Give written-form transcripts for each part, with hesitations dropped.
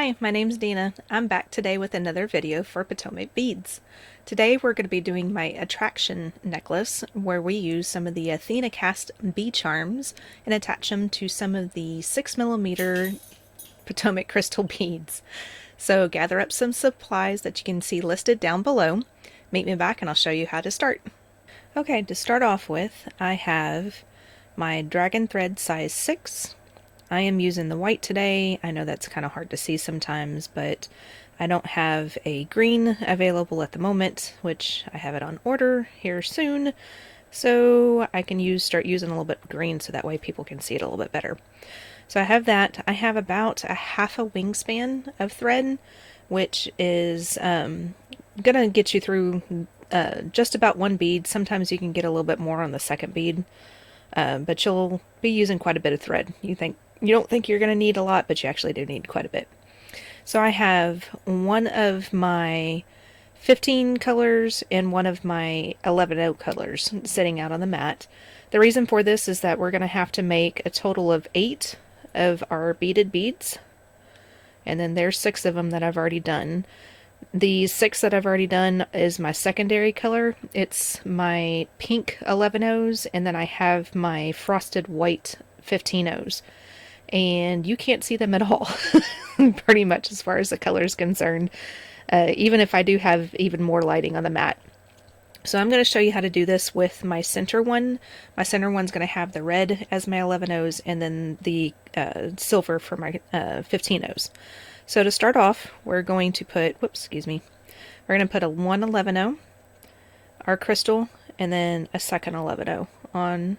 Hi, my name's Dina. I'm back today with another video for PotomacBeads. Today we're going to be doing my attraction necklace where we use some of the Athenacast bead charms and attach them to some of the 6mm Potomac crystal beads. So gather up some supplies that you can see listed down below. Meet me back and I'll show you how to start. Okay, to start off with, I have my Dragonthread size 6. I am using the white today. I know that's kind of hard to see sometimes, but I don't have a green available at the moment, which I have it on order here soon. So I can start using a little bit of green so that way people can see it a little bit better. So I have that. I have about a half a wingspan of thread, which is gonna get you through just about one bead. Sometimes you can get a little bit more on the second bead, but you'll be using quite a bit of thread. You don't think you're going to need a lot, but you actually do need quite a bit. So I have one of my 15 colors and one of my 11 colors sitting out on the mat. The reason for this is that we're going to have to make a total of 8 of our beaded beads. And then there's 6 of them that I've already done. The 6 that I've already done is my secondary color. It's my pink 11 and then I have my frosted white 15 and you can't see them at all pretty much as far as the color is concerned, even if I do have even more lighting on the mat. So I'm going to show you how to do this with my center one. My center one's going to have the red as my 11 and then the silver for my 15 So to start off, we're going to put, we're going to put a 1 our crystal, and then a second 11 on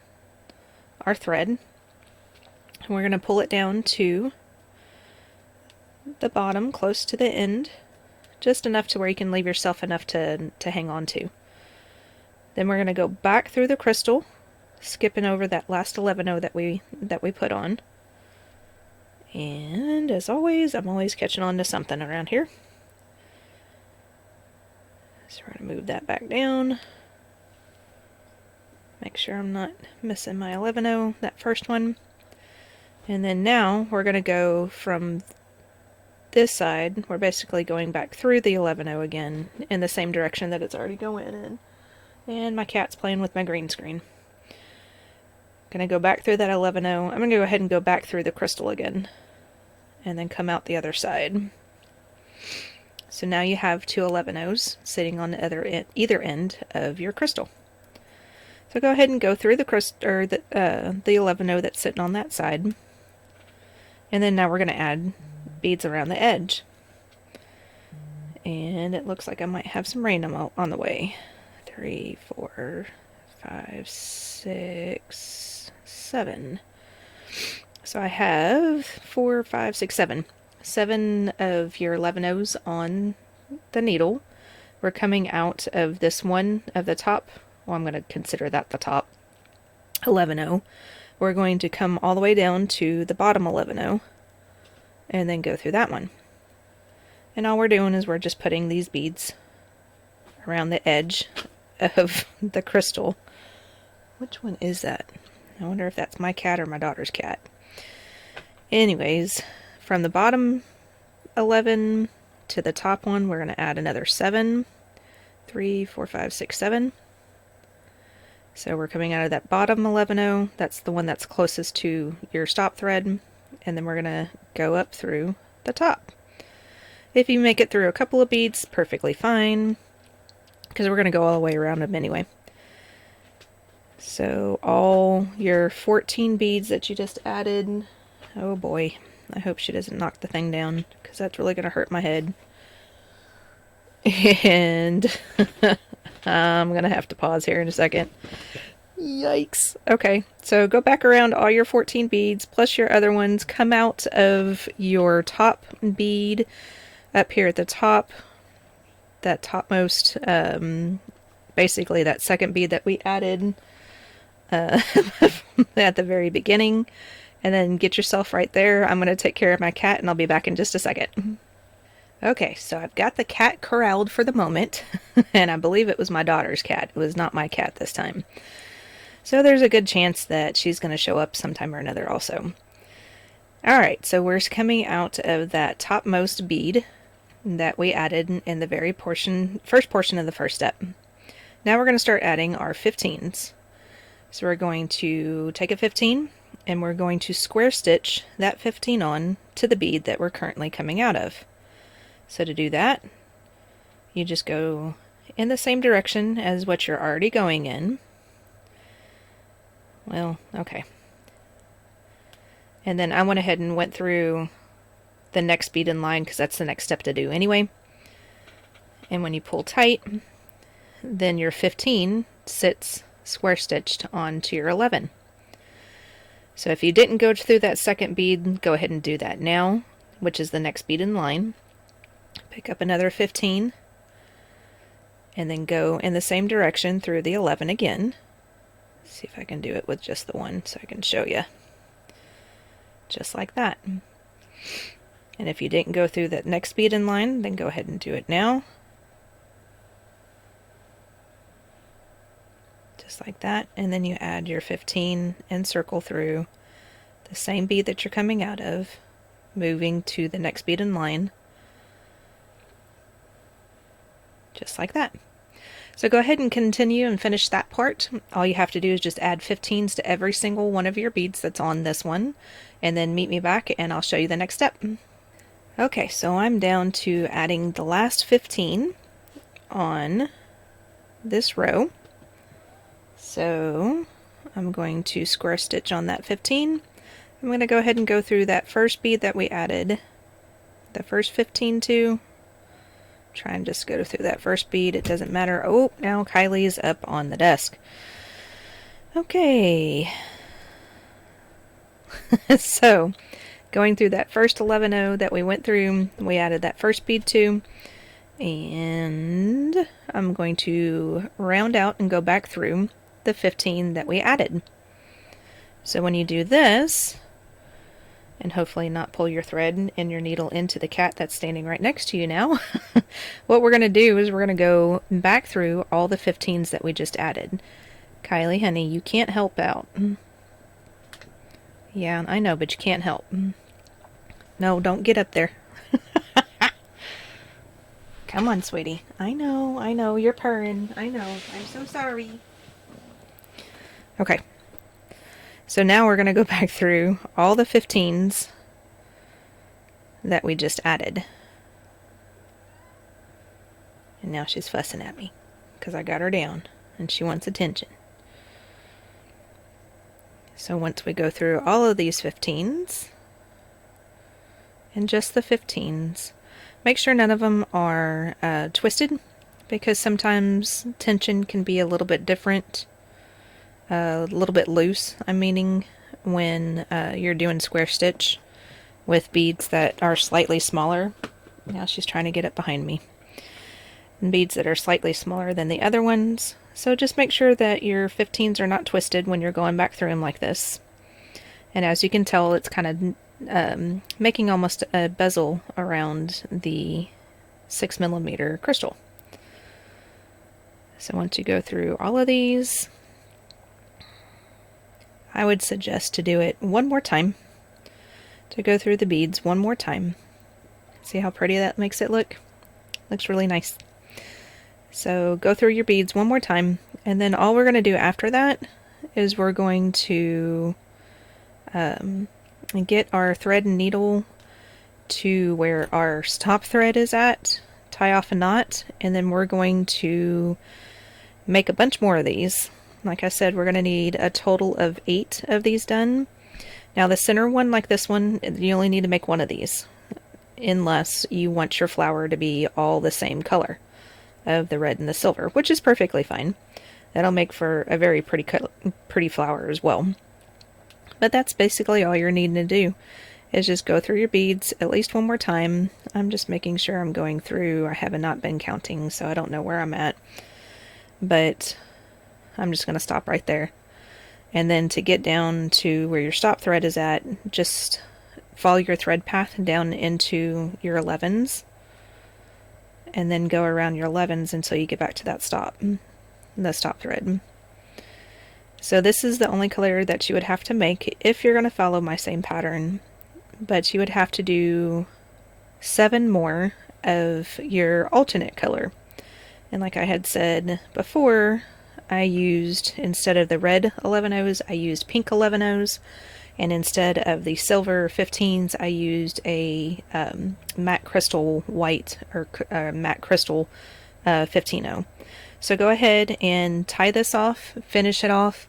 our thread. And we're going to pull it down to the bottom, close to the end, just enough to where you can leave yourself enough to hang on to. Then we're going to go back through the crystal, skipping over that last 11 that we put on. And as always, I'm always catching on to something around here. So we're going to move that back down. Make sure I'm not missing my 11 that first one. And then now we're going to go from this side. We're basically going back through the 11 again in the same direction that it's already going in. And my cat's playing with my green screen. Going to go back through that 11. I'm going to go ahead and go back through the crystal again. And then come out the other side. So now you have 2 11 sitting on the either end of your crystal. So go ahead and go through the crystal, or the 11 that's sitting on that side. And then now we're going to add beads around the edge. And it looks like I might have some rain on the way. 3, 4, 5, 6, 7. So I have 4, 5, 6, 7. 7 of your 11 on the needle. We're coming out of this one of the top. Well, I'm going to consider that the top 11. We're going to come all the way down to the bottom 11 and then go through that one. And all we're doing is we're just putting these beads around the edge of the crystal. Which one is that? I wonder if that's my cat or my daughter's cat. Anyways, from the bottom 11 to the top one, we're going to add another 7. 3, 4, 5, 6, 7. So we're coming out of that bottom 11. That's the one that's closest to your stop thread. And then we're going to go up through the top. If you make it through a couple of beads, perfectly fine, because we're going to go all the way around them anyway. So all your 14 beads that you just added, oh boy, I hope she doesn't knock the thing down, because that's really going to hurt my head. And I'm going to have to pause here in a second. Yikes. Okay, so go back around all your 14 beads, plus your other ones. Come out of your top bead up here at the top, that topmost, basically that second bead that we added at the very beginning, and then get yourself right there. I'm going to take care of my cat, and I'll be back in just a second. Okay, so I've got the cat corralled for the moment, and I believe it was my daughter's cat. It was not my cat this time. So there's a good chance that she's going to show up sometime or another also. Alright, so we're coming out of that topmost bead that we added in the first portion of the first step. Now we're going to start adding our 15s. So we're going to take a 15 and we're going to square stitch that 15 on to the bead that we're currently coming out of. So to do that, you just go in the same direction as what you're already going in. Well, okay. And then I went ahead and went through the next bead in line because that's the next step to do anyway. And when you pull tight, then your 15 sits square stitched onto your 11. So if you didn't go through that second bead, go ahead and do that now, which is the next bead in line. Pick up another 15 and then go in the same direction through the 11 again. See if I can do it with just the one so I can show you. Just like that. And if you didn't go through that next bead in line, then go ahead and do it now. Just like that. And then you add your 15 and circle through the same bead that you're coming out of, moving to the next bead in line. Just like that. So go ahead and continue and finish that part. All you have to do is just add 15s to every single one of your beads that's on this one, and then meet me back and I'll show you the next step. Okay, so I'm down to adding the last 15 on this row. So I'm going to square stitch on that 15. I'm going to go ahead and go through that first bead that we added the first 15 to. Try and just go through that first bead. It doesn't matter. Oh, now Kylie's up on the desk. Okay. So, going through that first 11 that we went through, we added that first bead to, and I'm going to round out and go back through the 15 that we added. So when you do this, and hopefully not pull your thread and your needle into the cat that's standing right next to you now, what we're going to do is we're going to go back through all the 15s that we just added. Kylie, honey, you can't help out. Yeah, I know, but you can't help. No, don't get up there. Come on, sweetie. I know, you're purring. I know, I'm so sorry. Okay. So now we're going to go back through all the 15s that we just added. And now she's fussing at me because I got her down and she wants attention. So once we go through all of these 15s, and just the 15s, make sure none of them are twisted, because sometimes tension can be a little bit different. A little bit loose, I'm meaning, when you're doing square stitch with beads that are slightly smaller. Now she's trying to get up behind me. And beads that are slightly smaller than the other ones. So just make sure that your 15s are not twisted when you're going back through them like this. And as you can tell, it's kind of making almost a bezel around the 6mm crystal. So once you go through all of these, I would suggest to do it one more time, to go through the beads one more time. See how pretty that makes it look? Looks really nice. So go through your beads one more time, and then all we're going to do after that is we're going to get our thread and needle to where our stop thread is at, tie off a knot, and then we're going to make a bunch more of these. Like I said, we're going to need a total of 8 of these done. Now the center one, like this one, you only need to make one of these, unless you want your flower to be all the same color of the red and the silver, which is perfectly fine. That'll make for a very pretty flower as well. But that's basically all you're needing to do, is just go through your beads at least one more time. I'm just making sure I'm going through. I have not been counting, so I don't know where I'm at. But I'm just going to stop right there. And then to get down to where your stop thread is at, just follow your thread path down into your 11s. And then go around your 11s until you get back to that the stop thread. So this is the only color that you would have to make if you're going to follow my same pattern. but you would have to do 7 more of your alternate color. And like I had said before, I used, instead of the red 11-O's, I used pink 11-O's, and instead of the silver 15s, I used a matte crystal white, or matte crystal 15-O. So go ahead and tie this off, finish it off,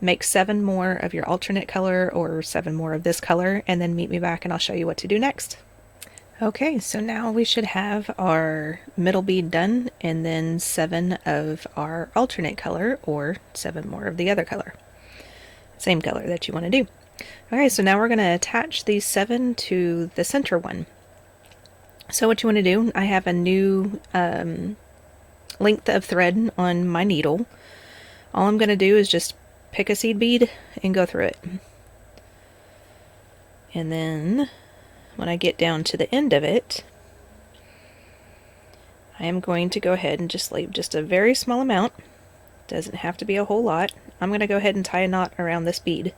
make 7 more of your alternate color or 7 more of this color, and then meet me back and I'll show you what to do next. Okay, so now we should have our middle bead done, and then 7 of our alternate color or 7 more of the other color. Same color that you want to do. Okay, so now we're going to attach these 7 to the center one. So what you want to do, I have a new length of thread on my needle. All I'm going to do is just pick a seed bead and go through it. And then when I get down to the end of it, I am going to go ahead and just leave just a very small amount. Doesn't have to be a whole lot. I'm going to go ahead and tie a knot around this bead.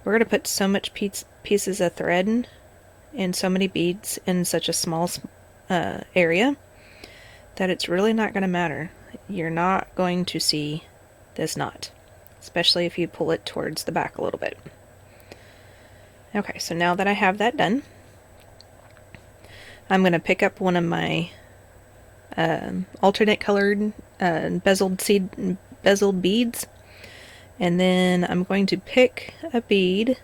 We're going to put so much pieces of thread and so many beads in such a small area that it's really not going to matter. You're not going to see this knot, especially if you pull it towards the back a little bit. Okay, so now that I have that done, I'm going to pick up one of my alternate colored bezeled beads, and then I'm going to pick a bead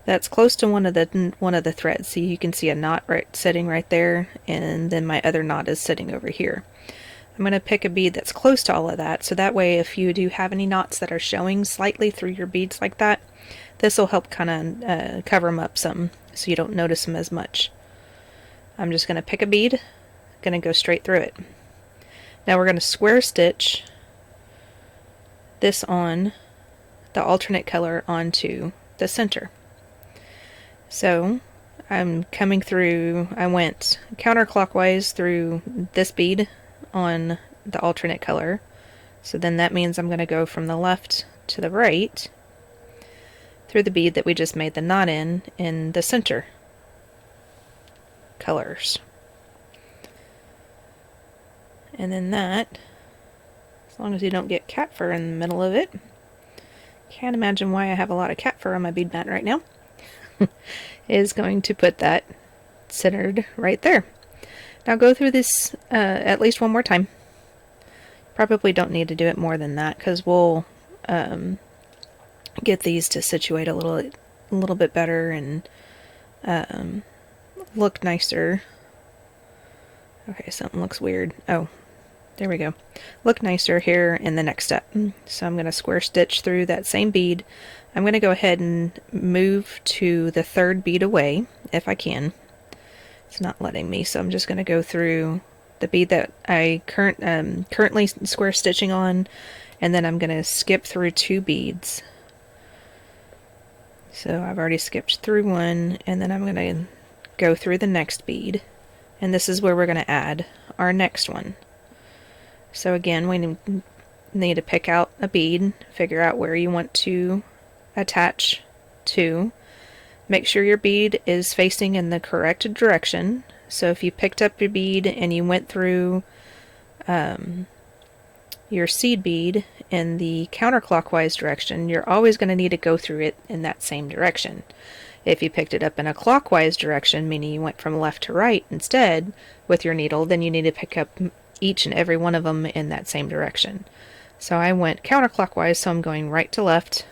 that's close to one of the threads. See, you can see a knot sitting right there, and then my other knot is sitting over here. I'm going to pick a bead that's close to all of that, so that way if you do have any knots that are showing slightly through your beads like that, this will help kind of cover them up some so you don't notice them as much. I'm just going to pick a bead, going to go straight through it. Now we're going to square stitch this on the alternate color onto the center. So I'm coming through, I went counterclockwise through this bead on the alternate color. So then that means I'm going to go from the left to the right through the bead that we just made the knot in the center colors. And then that, as long as you don't get cat fur in the middle of it, can't imagine why I have a lot of cat fur on my bead mat right now, is going to put that centered right there. Now go through this at least one more time. Probably don't need to do it more than that because we'll get these to situate a little bit better and look nicer. Okay, something looks weird. Oh, there we go. Look nicer here in the next step. So I'm going to square stitch through that same bead. I'm going to go ahead and move to the third bead away if I can. It's not letting me, so I'm just going to go through the bead that I currently square stitching on, and then I'm going to skip through 2 beads. So I've already skipped through one, and then I'm going to go through the next bead, and this is where we're going to add our next one. So again, we need to pick out a bead, figure out where you want to attach to. Make sure your bead is facing in the correct direction. So if you picked up your bead and you went through your seed bead in the counterclockwise direction, you're always going to need to go through it in that same direction. If you picked it up in a clockwise direction, meaning you went from left to right instead with your needle, then you need to pick up each and every one of them in that same direction. So I went counterclockwise, so I'm going right to left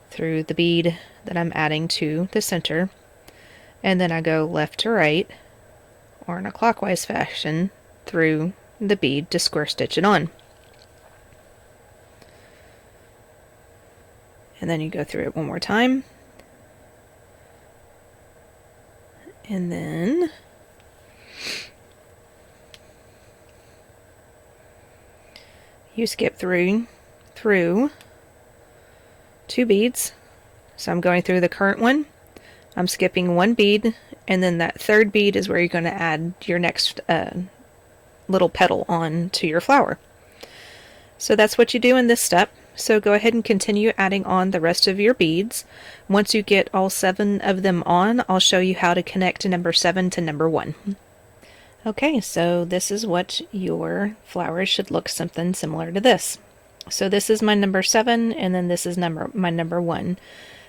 through the bead that I'm adding to the center, and then I go left to right, or in a clockwise fashion, through the bead to square stitch it on. And then you go through it one more time, and then you skip through 2 beads. So I'm going through the current one, I'm skipping 1 bead, and then that third bead is where you're going to add your next little petal on to your flower. So that's what you do in this step. So go ahead and continue adding on the rest of your beads. Once you get all 7 of them on, I'll show you how to connect number 7 to number 1. Okay, so this is what your flowers should look, something similar to this. So this is my number 7, and then this is my number 1.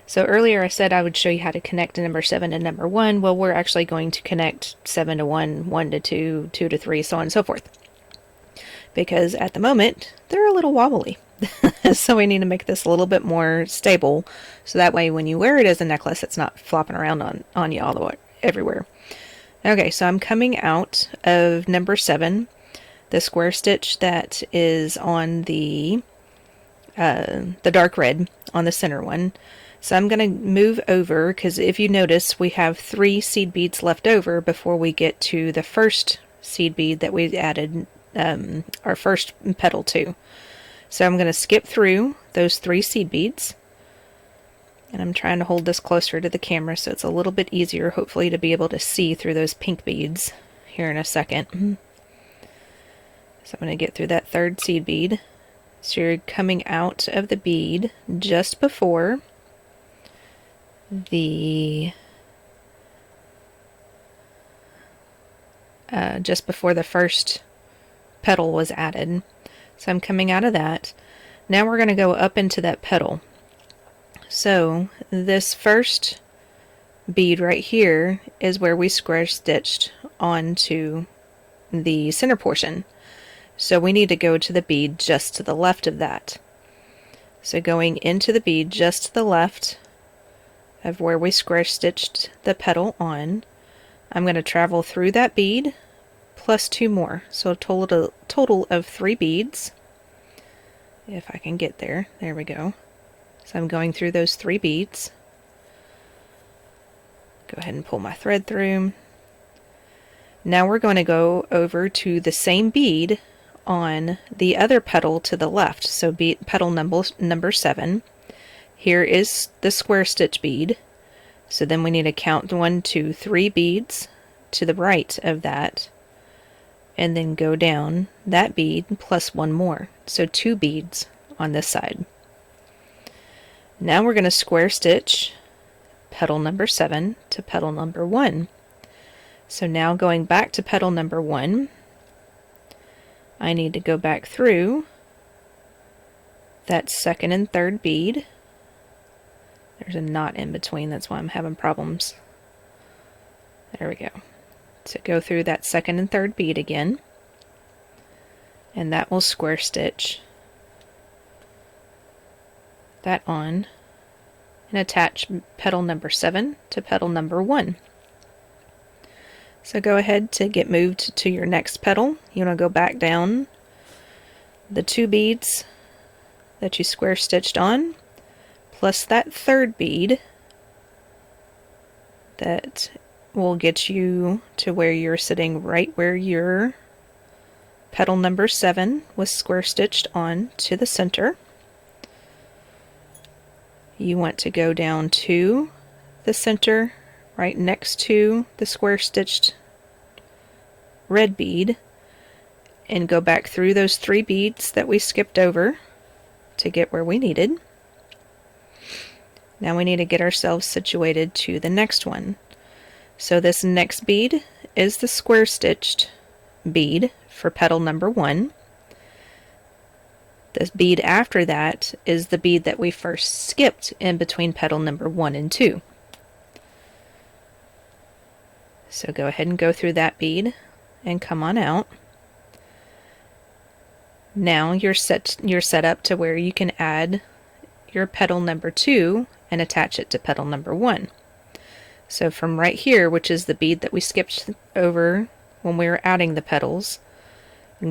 So earlier I said I would show you how to connect number 7 to number 1. Well, we're actually going to connect 7 to 1, 1 to 2, 2 to 3, so on and so forth. Because at the moment, they're a little wobbly. So we need to make this a little bit more stable, so that way when you wear it as a necklace, it's not flopping around on you all the way, everywhere. Okay, so I'm coming out of number 7, the square stitch that is on the dark red on the center one. So I'm going to move over, because if you notice, we have 3 seed beads left over before we get to the first seed bead that we added our first petal to. So I'm going to skip through those 3 seed beads, and I'm trying to hold this closer to the camera so it's a little bit easier, hopefully, to be able to see through those pink beads here in a second. So I'm going to get through that 3rd seed bead. So you're coming out of the bead just before the first petal was added. So I'm coming out of that. Now we're going to go up into that petal. So this first bead right here is where we square stitched onto the center portion. So we need to go to the bead just to the left of that. So going into the bead just to the left of where we square stitched the petal on, I'm going to travel through that bead plus 2 more. So a total of 3 beads. If I can get there. There we go. So I'm going through those 3 beads. Go ahead and pull my thread through. Now we're going to go over to the same bead on the other petal to the left. So petal number 7. Here is the square stitch bead. So then we need to count 1, 2, 3 beads to the right of that, and then go down that bead plus 1 more. So 2 beads on this side. Now we're going to square stitch petal number 7 to petal number 1. So now going back to petal number 1, I need to go back through that 2nd and 3rd bead. There's a knot in between, that's why I'm having problems. There we go. So go through that 2nd and 3rd bead again, and that will square stitch that on and attach petal number 7 to petal number 1. So go ahead to get moved to your next petal. You want to go back down the 2 beads that you square stitched on, plus that 3rd bead that will get you to where you're sitting right where your petal number 7 was square stitched on to the center. You want to go down to the center right next to the square stitched red bead and go back through those 3 beads that we skipped over to get where we needed. Now we need to get ourselves situated to the next one. So this next bead is the square stitched bead for petal number 1. This bead after that is the bead that we first skipped in between petal number 1 and 2. So go ahead and go through that bead and come on out. Now you're set up to where you can add your petal number 2 and attach it to petal number 1. So from right here, which is the bead that we skipped over when we were adding the petals,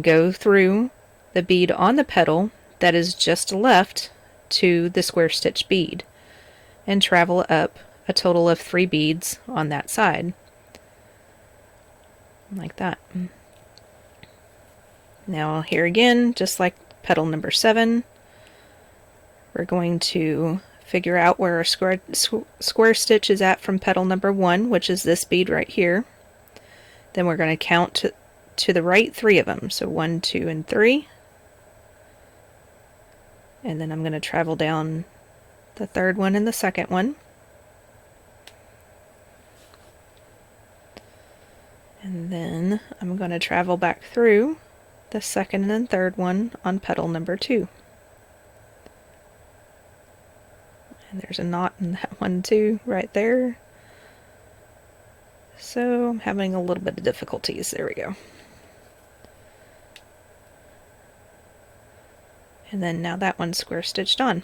go through the bead on the petal that is just left to the square stitch bead and travel up a total of 3 beads on that side, like that. Now here again, just like petal number 7, we're going to figure out where our square stitch is at from petal number 1, which is this bead right here. Then we're going to count to the right 3 of them. So 1, 2, and 3. And then I'm going to travel down the third one and the second one. And then I'm going to travel back through the second and third one on petal number 2. And there's a knot in that one too, right there. So I'm having a little bit of difficulties. There we go. And then now that one's square stitched on.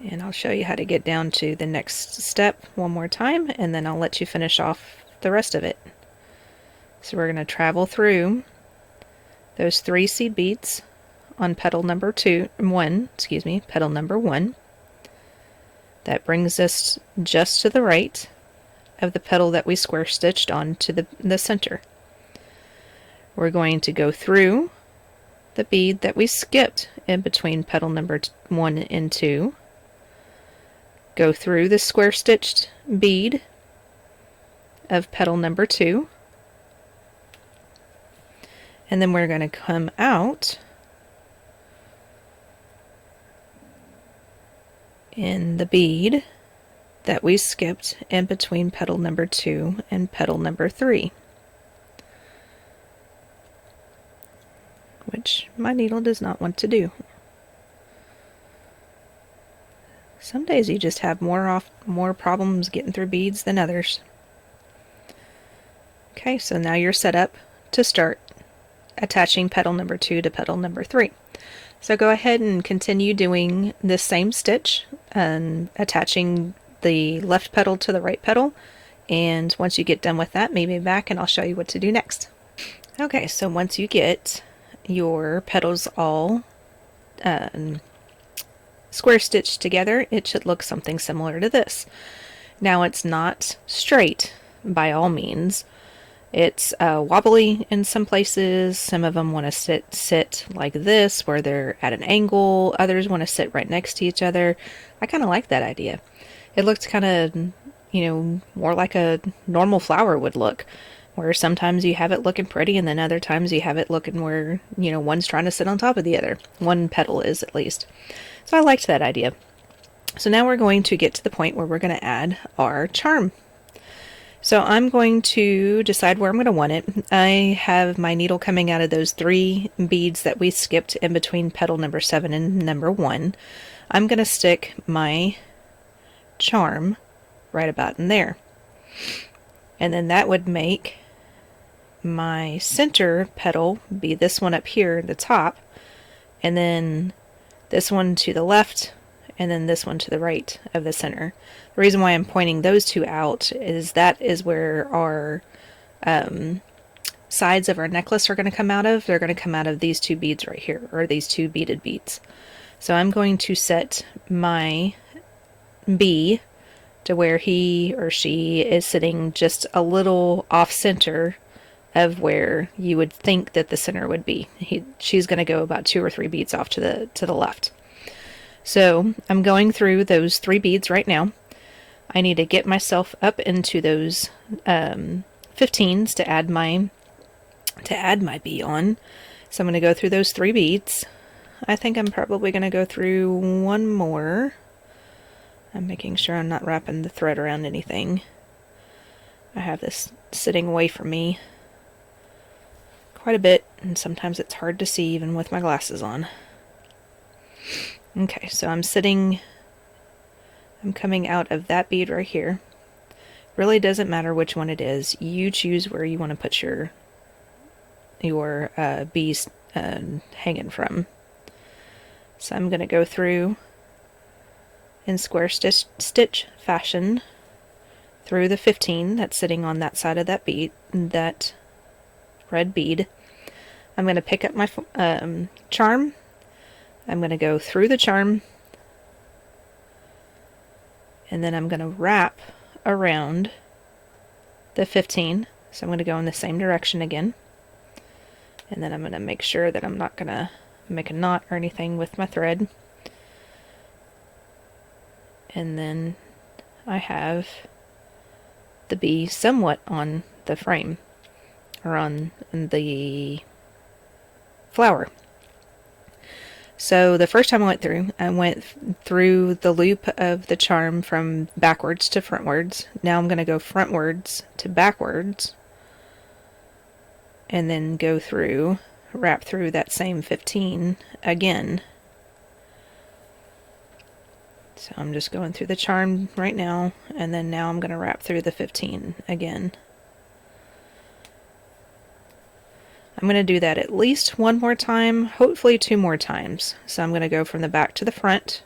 And I'll show you how to get down to the next step one more time, and then I'll let you finish off the rest of it. So we're going to travel through those 3 seed beads on petal number 1. Petal number 1. That brings us just to the right of the petal that we square stitched on to the center. We're going to go through the bead that we skipped in between petal number 1 and 2. Go through the square stitched bead of petal number 2. And then we're going to come out in the bead that we skipped in between petal number 2 and petal number 3, which my needle does not want to do. Some days you just have more problems getting through beads than others. Okay, so now you're set up to start attaching petal number 2 to petal number 3. So go ahead and continue doing this same stitch and attaching the left petal to the right petal. And once you get done with that, meet me back and I'll show you what to do next. Okay, so once you get your petals all square stitched together, it should look something similar to this. Now it's not straight by all means. It's wobbly in some places. Some of them want to sit like this, where they're at an angle. Others want to sit right next to each other. I kind of like that idea. It looks kind of, more like a normal flower would look, where sometimes you have it looking pretty, and then other times you have it looking where, one's trying to sit on top of the other. One petal is, at least. So I liked that idea. So now we're going to get to the point where we're going to add our charm. So I'm going to decide where I'm going to want it. I have my needle coming out of those 3 beads that we skipped in between petal number 7 and number 1. I'm going to stick my charm right about in there. And then that would make my center petal be this one up here at the top, and then this one to the left, and then this one to the right of the center. The reason why I'm pointing those 2 out is that is where our sides of our necklace are going to come out of. They're going to come out of these 2 beads right here, or these 2 beaded beads. So I'm going to set my bee to where he or she is sitting just a little off center of where you would think that the center would be. She's going to go about 2 or 3 beads off to the left. So I'm going through those 3 beads right now. I need to get myself up into those 15s to add my bee on. So I'm going to go through those 3 beads. I think I'm probably going to go through one more. I'm making sure I'm not wrapping the thread around anything. I have this sitting away from me quite a bit, and sometimes it's hard to see even with my glasses on. Okay, so I'm coming out of that bead right here. Really doesn't matter which one it is. You choose where you want to put your bees hanging from. So I'm going to go through in square stitch fashion through the 15 that's sitting on that side of that bead, that red bead. I'm going to pick up my charm. I'm going to go through the charm, and then I'm going to wrap around the 15. So I'm going to go in the same direction again, and then I'm going to make sure that I'm not going to make a knot or anything with my thread. And then I have the bee somewhat on the frame, or on the flower. So the first time I went through the loop of the charm from backwards to frontwards. Now I'm going to go frontwards to backwards, and then go through, wrap through that same 15 again. So I'm just going through the charm right now, and then now I'm going to wrap through the 15 again. I'm going to do that at least one more time, hopefully 2 more times. So I'm going to go from the back to the front,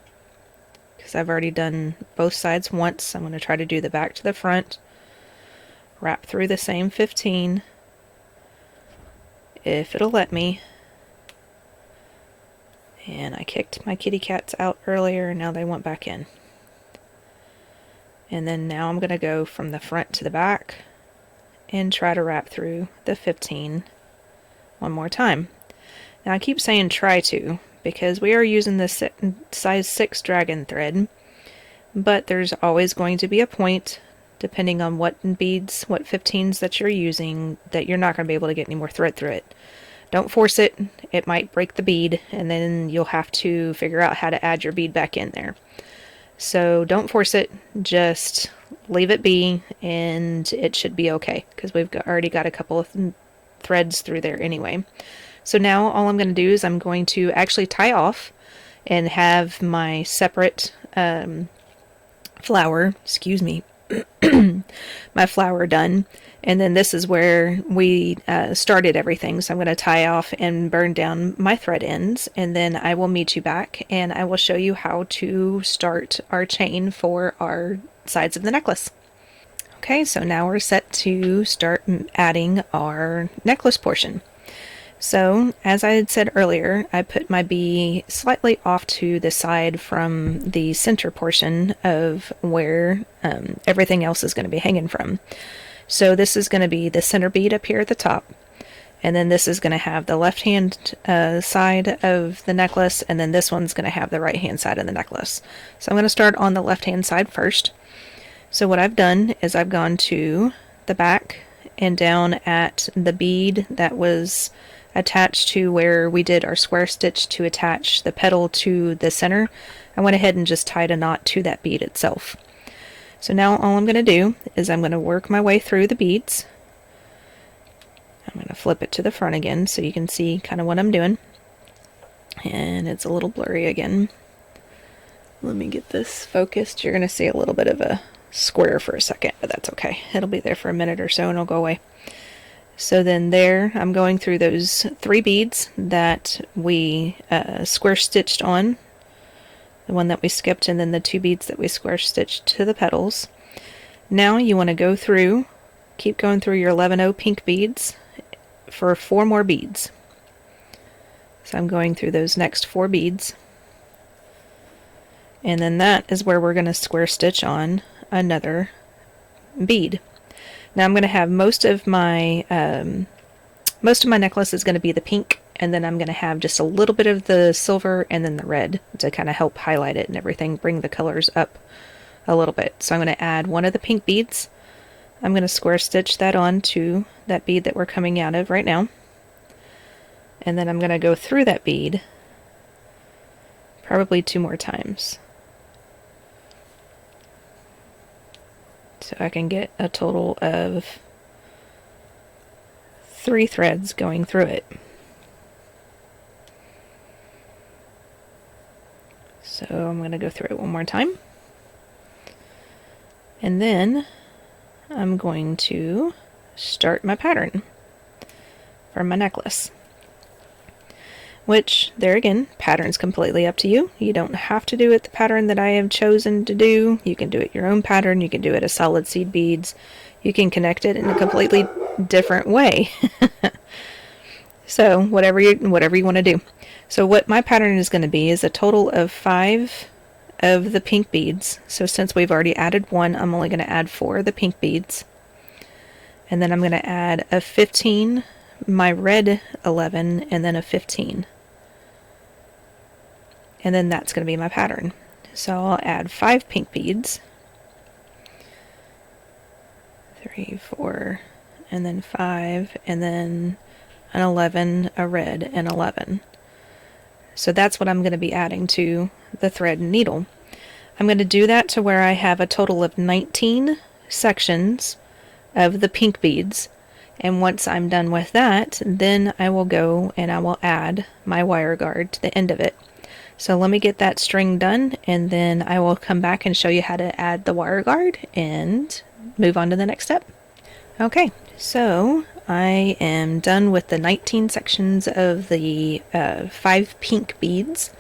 because I've already done both sides once. I'm going to try to do the back to the front, wrap through the same 15, if it'll let me. And I kicked my kitty cats out earlier, now they want back in. And then now I'm going to go from the front to the back and try to wrap through the 15 one more time. Now I keep saying try to, because we are using this size 6 dragon thread, but there's always going to be a point, depending on what beads, what 15s that you're using, that you're not going to be able to get any more thread through it. Don't force it, it might break the bead, and then you'll have to figure out how to add your bead back in there. So don't force it, just leave it be, and it should be okay, because we've already got a couple of threads through there anyway. So now all I'm going to do is I'm going to actually tie off and have my separate flower, excuse me, my flower done. And then this is where we started everything. So I'm going to tie off and burn down my thread ends, and then I will meet you back and I will show you how to start our chain for our sides of the necklace. Okay, so now we're set to start adding our necklace portion. So, as I had said earlier, I put my bee slightly off to the side from the center portion of where everything else is going to be hanging from. So this is going to be the center bead up here at the top, and then this is going to have the left hand side of the necklace, and then this one's going to have the right hand side of the necklace. So I'm going to start on the left hand side first. So what I've done is I've gone to the back and down at the bead that was attached to where we did our square stitch to attach the petal to the center. I went ahead and just tied a knot to that bead itself. So now all I'm going to do is I'm going to work my way through the beads. I'm going to flip it to the front again so you can see kind of what I'm doing. And it's a little blurry again. Let me get this focused. You're going to see a little bit of a square for a second, but that's okay. It'll be there for a minute or so and it'll go away. So then there, I'm going through those 3 beads that we square stitched on, the one that we skipped, and then the 2 beads that we square stitched to the petals. Now you want to go through, keep going through your 11-0 pink beads for 4 more beads. So I'm going through those next 4 beads, and then that is where we're going to square stitch on another bead. Now I'm going to have most of my necklace is going to be the pink, and then I'm going to have just a little bit of the silver and then the red to kind of help highlight it and everything, bring the colors up a little bit. So I'm going to add one of the pink beads. I'm going to square stitch that on to that bead that we're coming out of right now, and then I'm going to go through that bead probably 2 more times, so I can get a total of 3 threads going through it. So I'm going to go through it one more time, and then I'm going to start my pattern for my necklace. Which, there again, pattern's completely up to you. You don't have to do it the pattern that I have chosen to do. You can do it your own pattern. You can do it as solid seed beads. You can connect it in a completely different way. So whatever you want to do. So what my pattern is going to be is a total of 5 of the pink beads. So since we've already added 1, I'm only going to add 4 of the pink beads. And then I'm going to add a 15, my red 11, and then a 15. And then that's going to be my pattern. So I'll add 5 pink beads. 3, 4, and then 5, and then an 11, a red, and 11. So that's what I'm going to be adding to the thread and needle. I'm going to do that to where I have a total of 19 sections of the pink beads, and once I'm done with that, then I will go and I will add my wire guard to the end of it. So let me get that string done, and then I will come back and show you how to add the wire guard and move on to the next step. Okay, so I am done with the 19 sections of the 5 pink beads.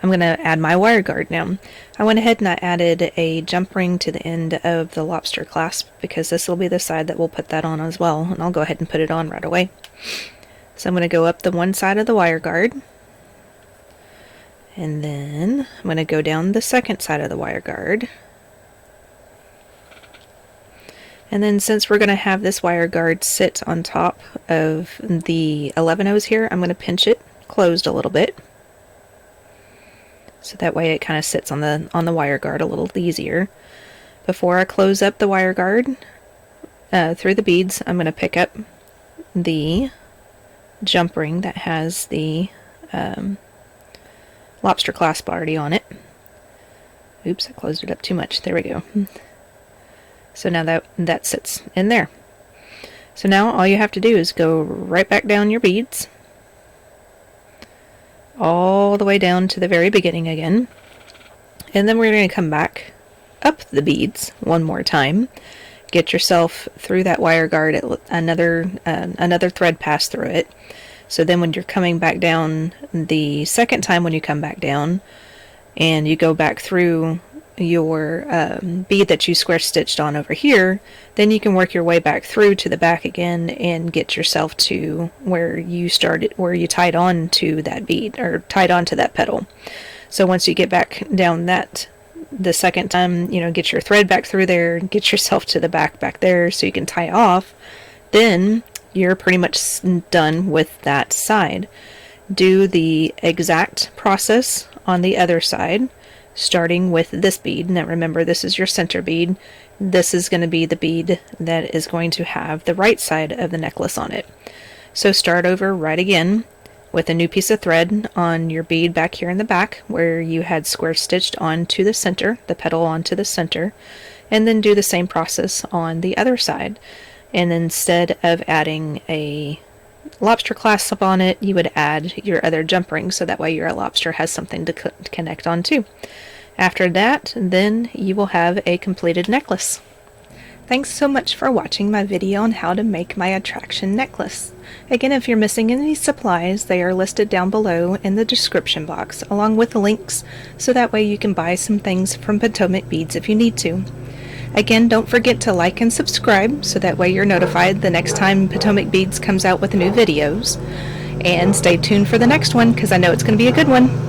I'm going to add my wire guard now. I went ahead and I added a jump ring to the end of the lobster clasp because this will be the side that we'll put that on as well, and I'll go ahead and put it on right away. So I'm going to go up the one side of the wire guard, and then I'm going to go down the second side of the wire guard. And then since we're going to have this wire guard sit on top of the 11-0s here, I'm going to pinch it closed a little bit. So that way it kind of sits on the wire guard a little easier. Before I close up the wire guard through the beads, I'm going to pick up the jump ring that has the lobster clasp already on it. Oops, I closed it up too much. There we go. So now that sits in there. So now all you have to do is go right back down your beads, all the way down to the very beginning again, and then we're going to come back up the beads one more time. Get yourself through that wire guard, another thread pass through it. So then when you're coming back down the second time, when you come back down and you go back through your bead that you square stitched on over here, then you can work your way back through to the back again and get yourself to where you started, where you tied on to that bead or tied on to that petal. So once you get back down the second time, get your thread back through there, get yourself to the back there so you can tie off, then you're pretty much done with that side. Do the exact process on the other side, starting with this bead. Now remember, this is your center bead. This is going to be the bead that is going to have the right side of the necklace on it. So start over right again with a new piece of thread on your bead back here in the back where you had square stitched onto the center, the petal onto the center, and then do the same process on the other side. And instead of adding a lobster clasp on it, you would add your other jump ring, so that way your lobster has something to connect onto. After that, then you will have a completed necklace. Thanks so much for watching my video on how to make my attraction necklace. Again, if you're missing any supplies, they are listed down below in the description box, along with links, so that way you can buy some things from Potomac Beads if you need to. Again, don't forget to like and subscribe, so that way you're notified the next time Potomac Beads comes out with new videos. And stay tuned for the next one, because I know it's going to be a good one.